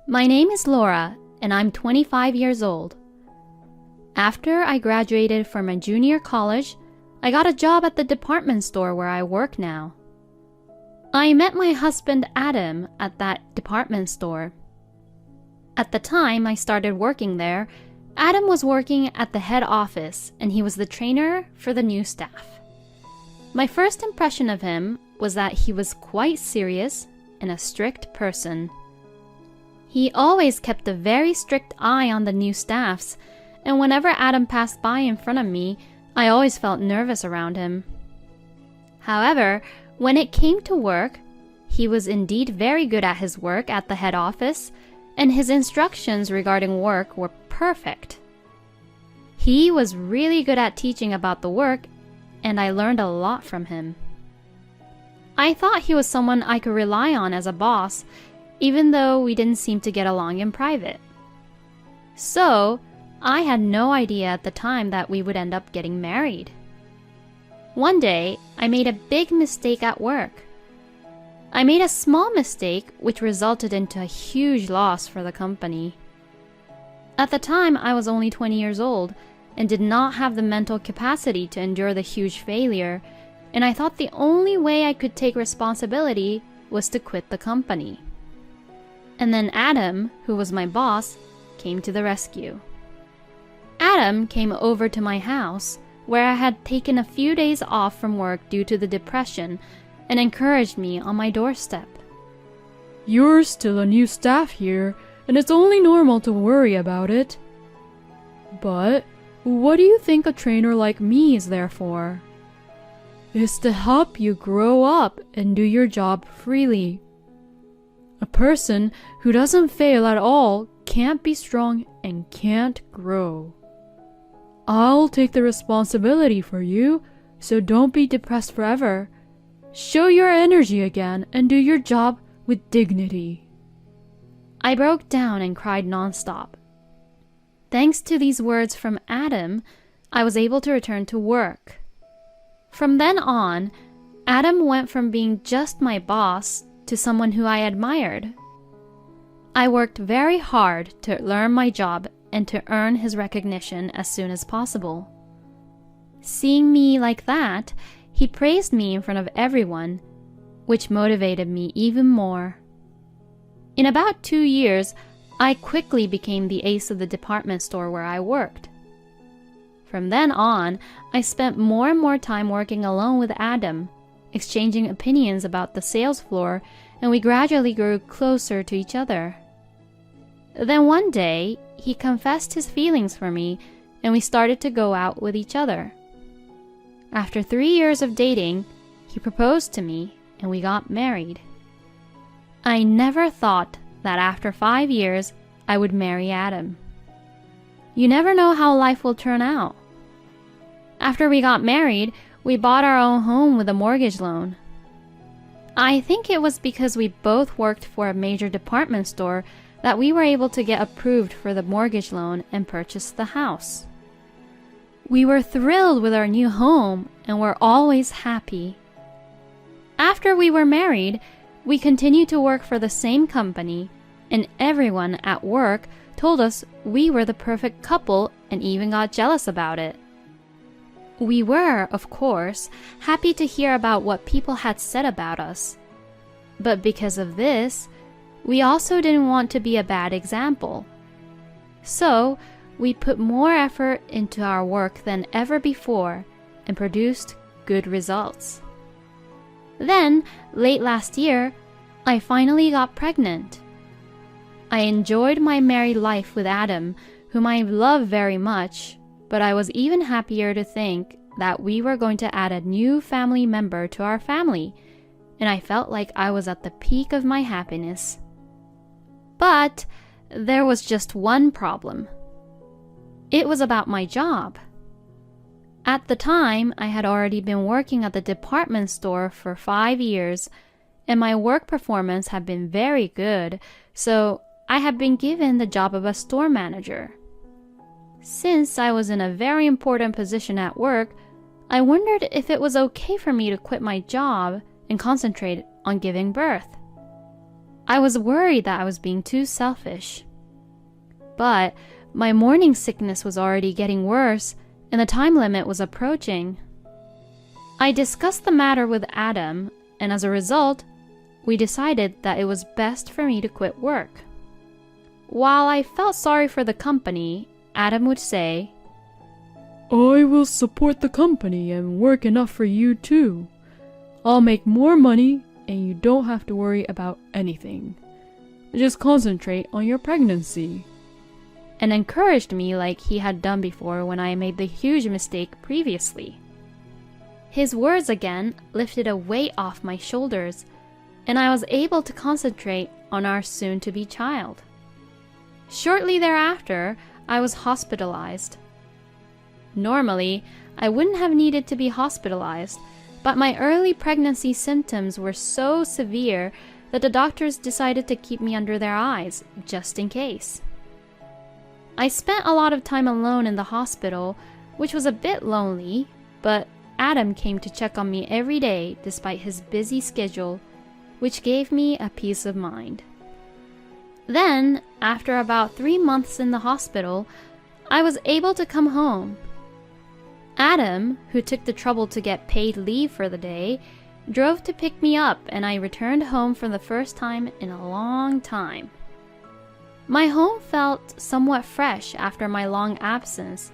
My name is Laura, and I'm 25 years old. After I graduated from a junior college, I got a job at the department store where I work now. I met my husband Adam at that department store. At the time I started working there, Adam was working at the head office and he was the trainer for the new staff. My first impression of him was that he was quite serious and a strict person. He always kept a very strict eye on the new staffs, and whenever Adam passed by in front of me, I always felt nervous around him. However, when it came to work, he was indeed very good at his work at the head office, and his instructions regarding work were perfect. He was really good at teaching about the work, and I learned a lot from him. I thought he was someone I could rely on as a boss, even though we didn't seem to get along in private. So, I had no idea at the time that we would end up getting married. One day, I made a big mistake at work. I made a small mistake which resulted into a huge loss for the company. At the time, I was only 20 years old and did not have the mental capacity to endure the huge failure, and I thought the only way I could take responsibility was to quit the company. And then Adam, who was my boss, came to the rescue. Adam came over to my house, where I had taken a few days off from work due to the depression, and encouraged me on my doorstep. You're still a new staff here, and it's only normal to worry about it. But what do you think a trainer like me is there for? It's to help you grow up and do your job freely. A person who doesn't fail at all can't be strong and can't grow. I'll take the responsibility for you, so don't be depressed forever. Show your energy again and do your job with dignity. I broke down and cried nonstop. Thanks to these words from Adam, I was able to return to work. From then on, Adam went from being just my boss to someone who I admired. I worked very hard to learn my job and to earn his recognition as soon as possible. Seeing me like that, he praised me in front of everyone, which motivated me even more. In about 2 years, I quickly became the ace of the department store where I worked. From then on, I spent more and more time working alone with Adam, exchanging opinions about the sales floor, and we gradually grew closer to each other. Then one day, he confessed his feelings for me, and we started to go out with each other. After 3 years of dating, he proposed to me, and we got married. I never thought that after 5 years, I would marry Adam. You never know how life will turn out. After we got married, we bought our own home with a mortgage loan. I think it was because we both worked for a major department store that we were able to get approved for the mortgage loan and purchase the house. We were thrilled with our new home and were always happy. After we were married, we continued to work for the same company, and everyone at work told us we were the perfect couple and even got jealous about it. We were, of course, happy to hear about what people had said about us. But because of this, we also didn't want to be a bad example. So, we put more effort into our work than ever before and produced good results. Then, late last year, I finally got pregnant. I enjoyed my married life with Adam, whom I love very much, but I was even happier to think that we were going to add a new family member to our family, and I felt like I was at the peak of my happiness. But there was just one problem. It was about my job. At the time, I had already been working at the department store for 5 years, and my work performance had been very good, so I had been given the job of a store manager. Since I was in a very important position at work, I wondered if it was okay for me to quit my job and concentrate on giving birth. I was worried that I was being too selfish. But my morning sickness was already getting worse, and the time limit was approaching. I discussed the matter with Adam, and as a result, we decided that it was best for me to quit work. While I felt sorry for the company, Adam would say, I will support the company and work enough for you too. I'll make more money and you don't have to worry about anything. Just concentrate on your pregnancy. and encouraged me like he had done before when I made the huge mistake previously. His words again lifted a weight off my shoulders, and I was able to concentrate on our soon-to-be child. Shortly thereafter, I was hospitalized. Normally, I wouldn't have needed to be hospitalized, but my early pregnancy symptoms were so severe that the doctors decided to keep me under their eyes, just in case. I spent a lot of time alone in the hospital, which was a bit lonely, but Adam came to check on me every day despite his busy schedule, which gave me a peace of mind. Then, after about 3 months in the hospital, I was able to come home. Adam, who took the trouble to get paid leave for the day, drove to pick me up, and I returned home for the first time in a long time. My home felt somewhat fresh after my long absence,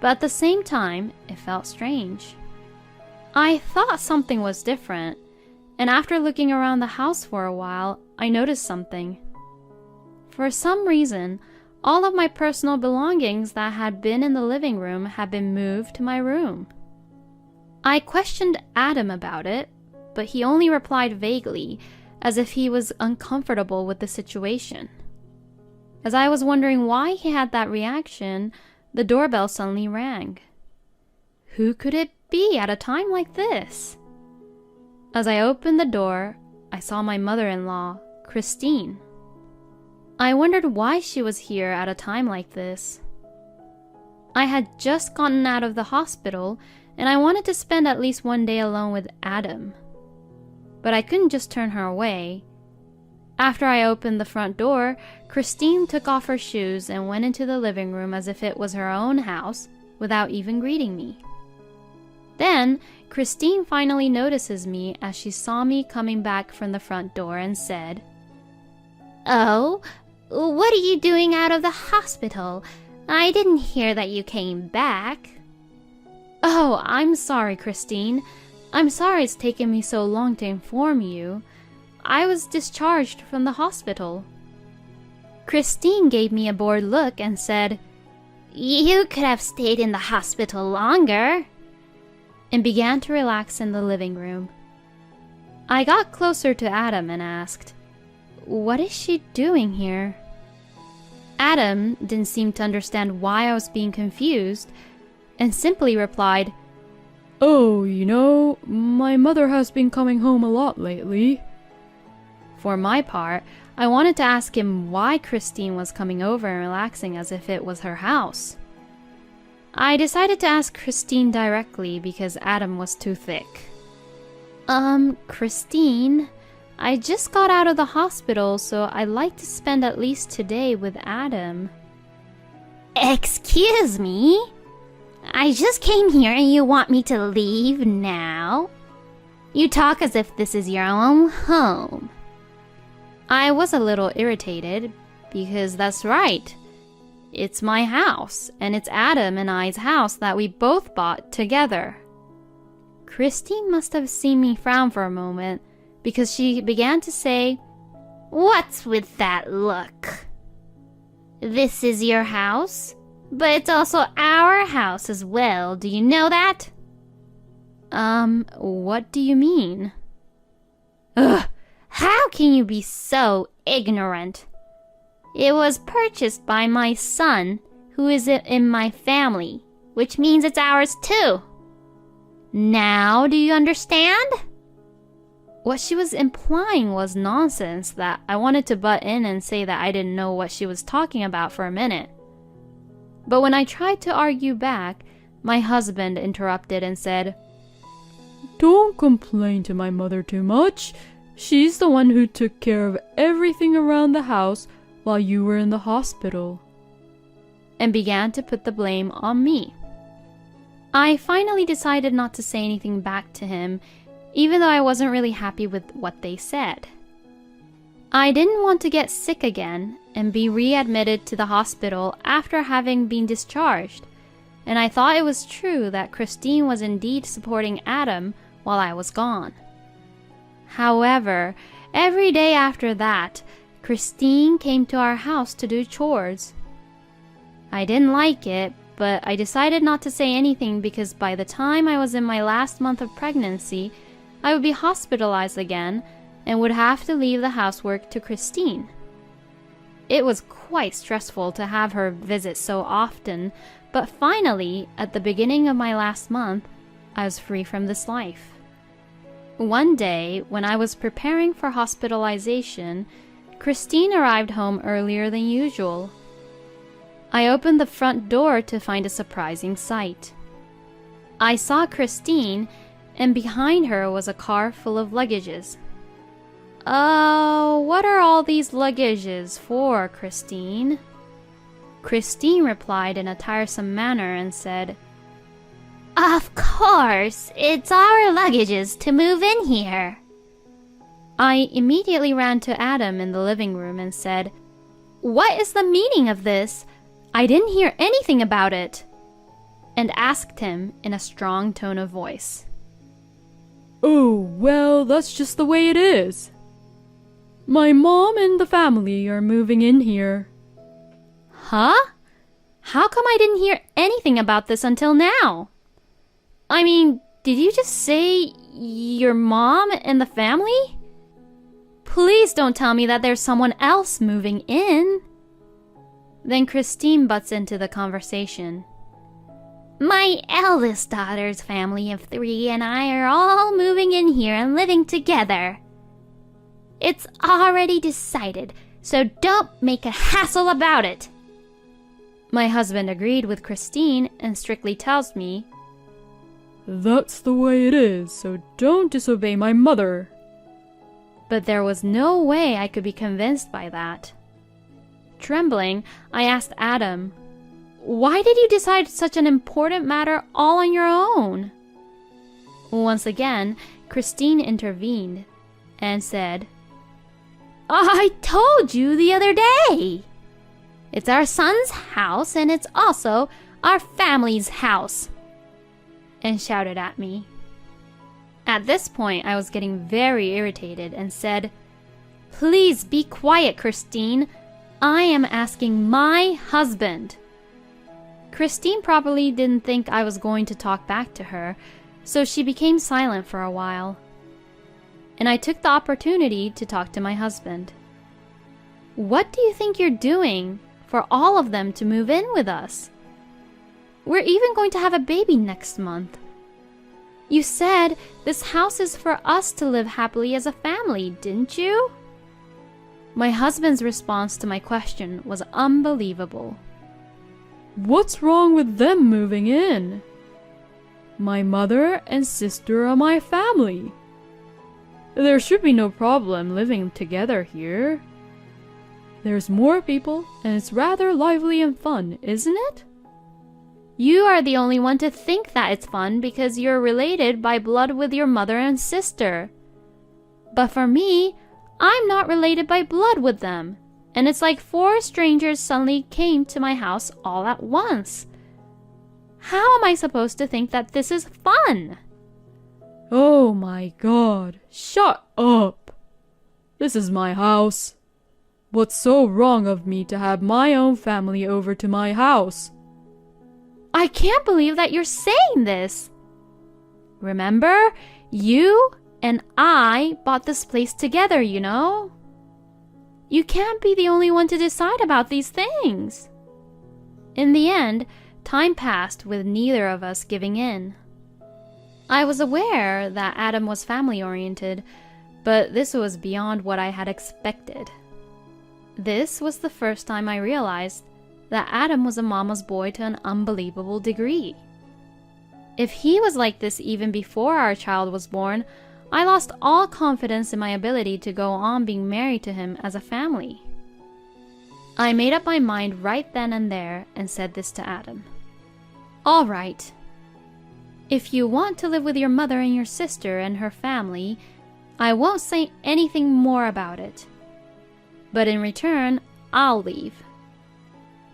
but at the same time, it felt strange. I thought something was different, and after looking around the house for a while, I noticed something. For some reason, all of my personal belongings that had been in the living room had been moved to my room. I questioned Adam about it, but he only replied vaguely, as if he was uncomfortable with the situation. As I was wondering why he had that reaction, the doorbell suddenly rang. Who could it be at a time like this? As I opened the door, I saw my mother-in-law, Christine. I wondered why she was here at a time like this. I had just gotten out of the hospital, and I wanted to spend at least one day alone with Adam. But I couldn't just turn her away. After I opened the front door, Christine took off her shoes and went into the living room as if it was her own house, without even greeting me. Then, Christine finally notices me as she saw me coming back from the front door and said, "Oh, what are you doing out of the hospital? I didn't hear that you came back." "Oh, I'm sorry, Christine. I'm sorry it's taken me so long to inform you. I was discharged from the hospital." Christine gave me a bored look and said, "You could have stayed in the hospital longer," and began to relax in the living room. I got closer to Adam and asked, "What is she doing here?" Adam didn't seem to understand why I was being confused and simply replied, "Oh, my mother has been coming home a lot lately." For my part, I wanted to ask him why Christine was coming over and relaxing as if it was her house. I decided to ask Christine directly because Adam was too thick. Christine, I just got out of the hospital, so I'd like to spend at least today with Adam." "Excuse me? I just came here and you want me to leave now? You talk as if this is your own home." I was a little irritated because that's right. It's my house, and it's Adam and I's house that we both bought together. Christine must have seen me frown for a moment because she began to say, "What's with that look? This is your house, but it's also our house as well. Do you know that?" What do you mean?" "Ugh, how can you be so ignorant? It was purchased by my son, who is in my family, which means it's ours too. Now do you understand?" What she was implying was nonsense that I wanted to butt in and say that I didn't know what she was talking about for a minute. But when I tried to argue back, my husband interrupted and said, "Don't complain to my mother too much. She's the one who took care of everything around the house while you were in the hospital. And began to put the blame on me. I finally decided not to say anything back to him, even though I wasn't really happy with what they said. I didn't want to get sick again and be readmitted to the hospital after having been discharged, and I thought it was true that Christine was indeed supporting Adam while I was gone. However, every day after that, Christine came to our house to do chores. I didn't like it, but I decided not to say anything because by the time I was in my last month of pregnancy, I would be hospitalized again and would have to leave the housework to Christine. It was quite stressful to have her visit so often, but finally, at the beginning of my last month, I was free from this life. One day, when I was preparing for hospitalization, Christine arrived home earlier than usual. I opened the front door to find a surprising sight. I saw Christine, and behind her was a car full of luggages. "Oh, what are all these luggages for, Christine?" Christine replied in a tiresome manner and said, "Of course, it's our luggages to move in here." I immediately ran to Adam in the living room and said, "What is the meaning of this? I didn't hear anything about it," and asked him in a strong tone of voice. "Oh, well, that's just the way it is. My mom and the family are moving in here." Huh? How come I didn't hear anything about this until now? I mean, did you just say your mom and the family? Please don't tell me that there's someone else moving in. Then Christine butts into the conversation. "My eldest daughter's family of 3 and I are all moving in here and living together. It's already decided, so don't make a hassle about it." My husband agreed with Christine and strictly tells me, "That's the way it is, so don't disobey my mother." But there was no way I could be convinced by that. Trembling, I asked Adam, "Why did you decide such an important matter all on your own?" Once again, Christine intervened and said, "I told you the other day. It's our son's house and it's also our family's house," and shouted at me. At this point, I was getting very irritated and said, "Please be quiet, Christine. I am asking my husband." Christine probably didn't think I was going to talk back to her, so she became silent for a while. And I took the opportunity to talk to my husband. "What do you think you're doing for all of them to move in with us? We're even going to have a baby next month. You said this house is for us to live happily as a family, didn't you?" My husband's response to my question was unbelievable. "What's wrong with them moving in? My mother and sister are my family. There should be no problem living together here. There's more people, and it's rather lively and fun, isn't it?" You are the only one to think that it's fun because you're related by blood with your mother and sister. But for me, I'm not related by blood with them, and it's like 4 strangers suddenly came to my house all at once. How am I supposed to think that this is fun? Oh my God, shut up. This is my house. What's so wrong of me to have my own family over to my house? I can't believe that you're saying this. Remember, you and I bought this place together, you know? You can't be the only one to decide about these things. In the end, time passed with neither of us giving in. I was aware that Adam was family-oriented, but this was beyond what I had expected. This was the first time I realized that Adam was a mama's boy to an unbelievable degree. If he was like this even before our child was born, I lost all confidence in my ability to go on being married to him as a family. I made up my mind right then and there and said this to Adam. All right. If you want to live with your mother and your sister and her family, I won't say anything more about it. But in return, I'll leave.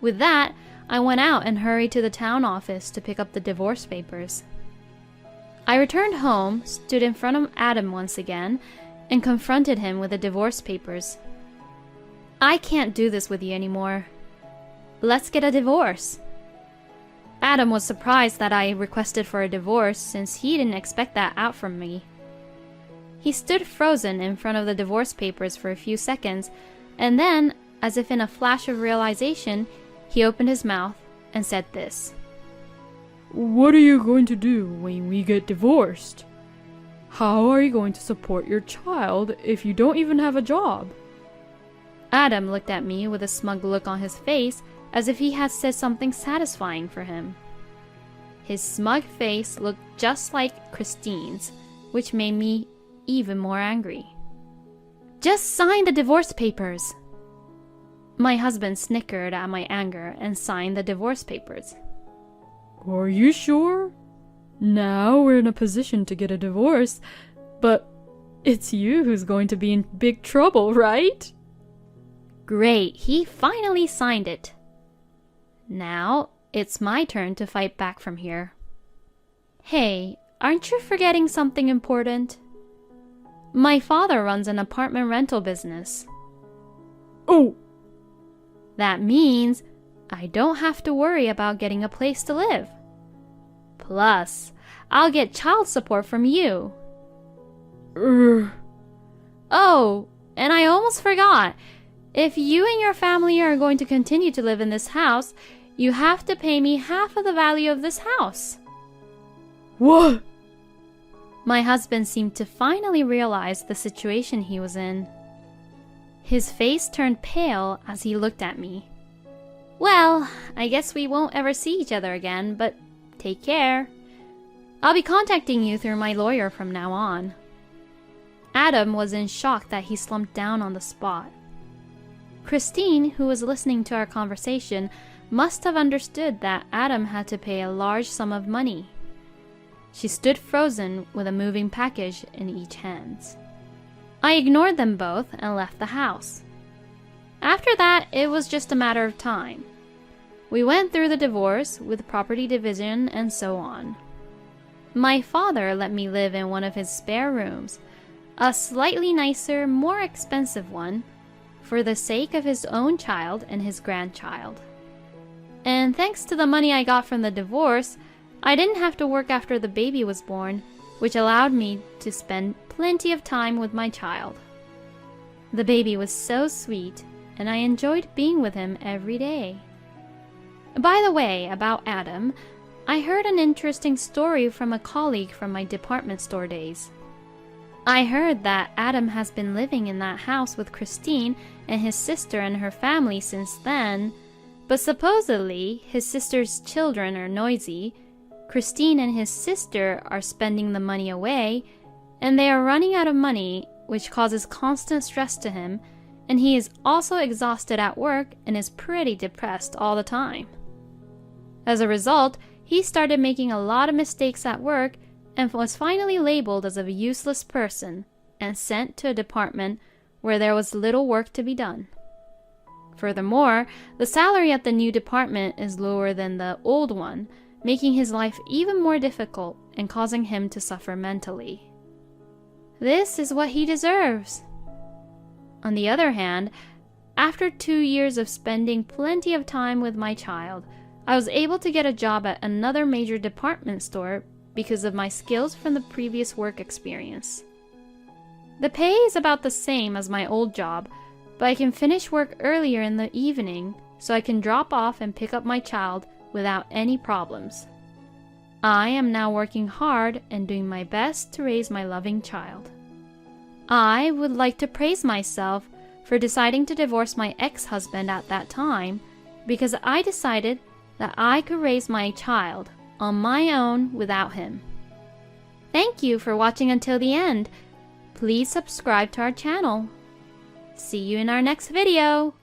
With that, I went out and hurried to the town office to pick up the divorce papers. I returned home, stood in front of Adam once again, and confronted him with the divorce papers. I can't do this with you anymore. Let's get a divorce. Adam was surprised that I requested for a divorce since he didn't expect that out from me. He stood frozen in front of the divorce papers for a few seconds, and then, as if in a flash of realization, he opened his mouth and said this. What are you going to do when we get divorced? How are you going to support your child if you don't even have a job? Adam looked at me with a smug look on his face as if he had said something satisfying for him. His smug face looked just like Christine's, which made me even more angry. Just sign the divorce papers. My husband snickered at my anger and signed the divorce papers. Are you sure? Now we're in a position to get a divorce, but it's you who's going to be in big trouble, right? Great, he finally signed it. Now, it's my turn to fight back from here. Hey, aren't you forgetting something important? My father runs an apartment rental business. Oh! That means I don't have to worry about getting a place to live. Plus, I'll get child support from you. Oh, and I almost forgot. If you and your family are going to continue to live in this house, you have to pay me half of the value of this house. What? My husband seemed to finally realize the situation he was in. His face turned pale as he looked at me. Well, I guess we won't ever see each other again, but take care. I'll be contacting you through my lawyer from now on. Adam was in shock that he slumped down on the spot. Christine, who was listening to our conversation, must have understood that Adam had to pay a large sum of money. She stood frozen with a moving package in each hand. I ignored them both and left the house. After that, it was just a matter of time. We went through the divorce with property division and so on. My father let me live in one of his spare rooms, a slightly nicer, more expensive one, for the sake of his own child and his grandchild. And thanks to the money I got from the divorce, I didn't have to work after the baby was born, which allowed me to spend plenty of time with my child. The baby was so sweet, and I enjoyed being with him every day. By the way, about Adam, I heard an interesting story from a colleague from my department store days. I heard that Adam has been living in that house with Christine and his sister and her family since then, but supposedly his sister's children are noisy, Christine and his sister are spending the money away, and they are running out of money, which causes constant stress to him, and he is also exhausted at work and is pretty depressed all the time. As a result, he started making a lot of mistakes at work and was finally labeled as a useless person and sent to a department where there was little work to be done. Furthermore, the salary at the new department is lower than the old one, making his life even more difficult and causing him to suffer mentally. This is what he deserves. On the other hand, after 2 years of spending plenty of time with my child, I was able to get a job at another major department store because of my skills from the previous work experience. The pay is about the same as my old job, but I can finish work earlier in the evening so I can drop off and pick up my child without any problems. I am now working hard and doing my best to raise my loving child. I would like to praise myself for deciding to divorce my ex-husband at that time because I decided that I could raise my child on my own without him. Thank you for watching until the end. please subscribe to our channel. See you in our next video!